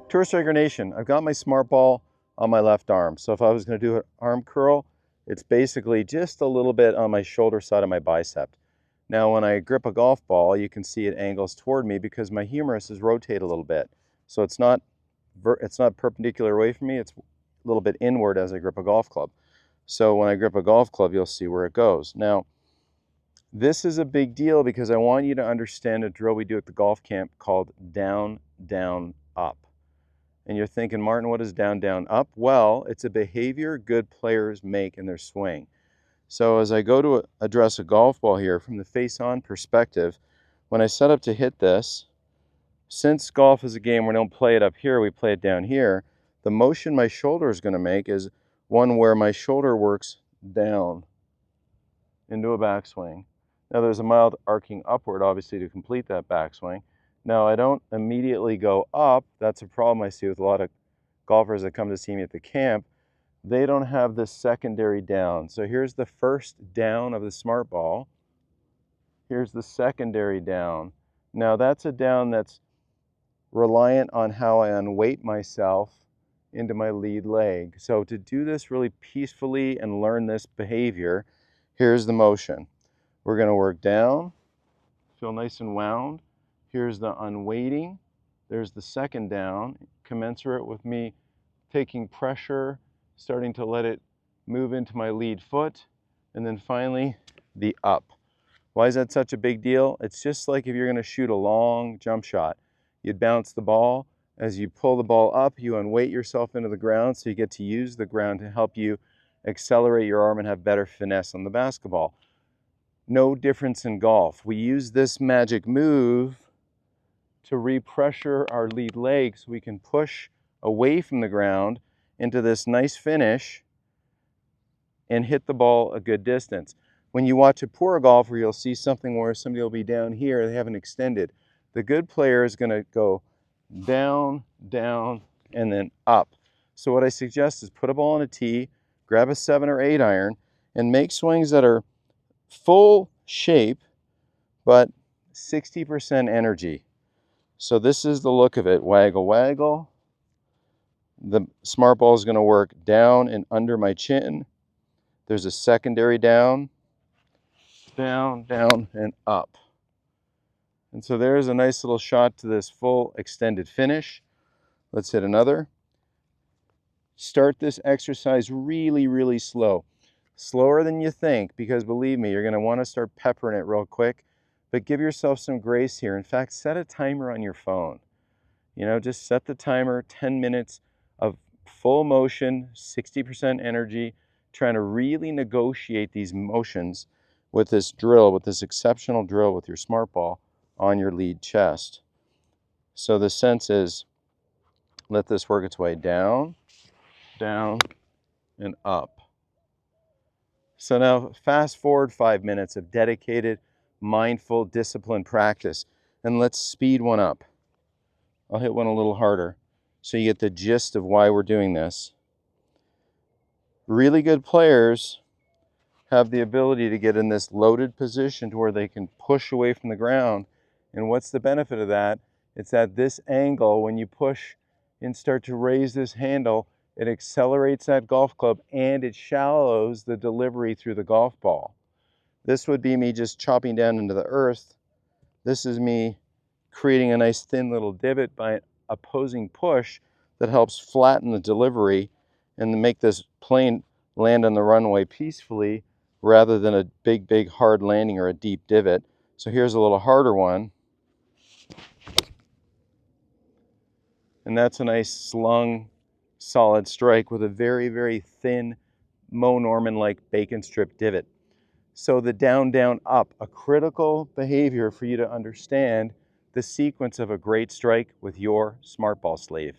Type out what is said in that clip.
Tour Striker Nation, I've got my smart ball on my left arm. So if I was going to do an arm curl, it's basically just a little bit on my shoulder side of my bicep. Now when I grip a golf ball, you can see it angles toward me because my humerus is rotated a little bit. So it's not perpendicular away from me, it's a little bit inward as I grip a golf club. So when I grip a golf club, you'll see where it goes. Now, this is a big deal because I want you to understand a drill we do at the golf camp called down, down, up. And you're thinking, Martin, what is down, down, up? Well, it's a behavior good players make in their swing. So as I go to address a golf ball here from the face-on perspective, when I set up to hit this, since golf is a game where we don't play it up here, we play it down here, the motion my shoulder is going to make is one where my shoulder works down into a backswing. Now there's a mild arcing upward, obviously, to complete that backswing. Now I don't immediately go up. That's a problem I see with a lot of golfers that come to see me at the camp. They don't have this secondary down. So here's the first down of the smart ball. Here's the secondary down. Now that's a down that's reliant on how I unweight myself into my lead leg. So to do this really peacefully and learn this behavior, here's the motion. We're going to work down, feel nice and wound. Here's the unweighting. There's the second down, commensurate with me taking pressure, starting to let it move into my lead foot, and then finally the up. Why is that such a big deal? It's just like if you're going to shoot a long jump shot. You'd bounce the ball. As you pull the ball up, you unweight yourself into the ground, so you get to use the ground to help you accelerate your arm and have better finesse on the basketball. No difference in golf. We use this magic move to repressure our lead leg so we can push away from the ground into this nice finish and hit the ball a good distance. When you watch a poor golfer, you'll see something where somebody will be down here, they haven't extended. The good player is going to go down, down, and then up. So what I suggest is put a ball on a tee, grab a 7 or 8 iron, and make swings that are full shape, but 60% energy. So this is the look of it. Waggle, waggle. The smart ball is going to work down and under my chin. There's a secondary down, down, down, and up. And so there's a nice little shot to this full extended finish. Let's hit another. Start this exercise really, really slow. Slower than you think, because believe me, you're going to want to start peppering it real quick. But give yourself some grace here. In fact, set a timer on your phone. You know, just set the timer, 10 minutes of full motion, 60% energy, trying to really negotiate these motions with this drill, with this exceptional drill with your smart ball on your lead chest. So the sense is, let this work its way down, down, and up. So now fast forward 5 minutes of dedicated, mindful, disciplined practice, and let's speed one up. I'll hit one a little harder so you get the gist of why we're doing this. Really good players have the ability to get in this loaded position to where they can push away from the ground. And what's the benefit of that? It's at this angle, when you push and start to raise this handle, it accelerates that golf club and it shallows the delivery through the golf ball. This would be me just chopping down into the earth. This is me creating a nice thin little divot by an opposing push that helps flatten the delivery and make this plane land on the runway peacefully rather than a big, big hard landing or a deep divot. So here's a little harder one. And that's a nice slung, solid strike with a very, very thin Mo Norman-like bacon strip divot. So the down, down, up, a critical behavior for you to understand the sequence of a great strike with your smart ball sleeve.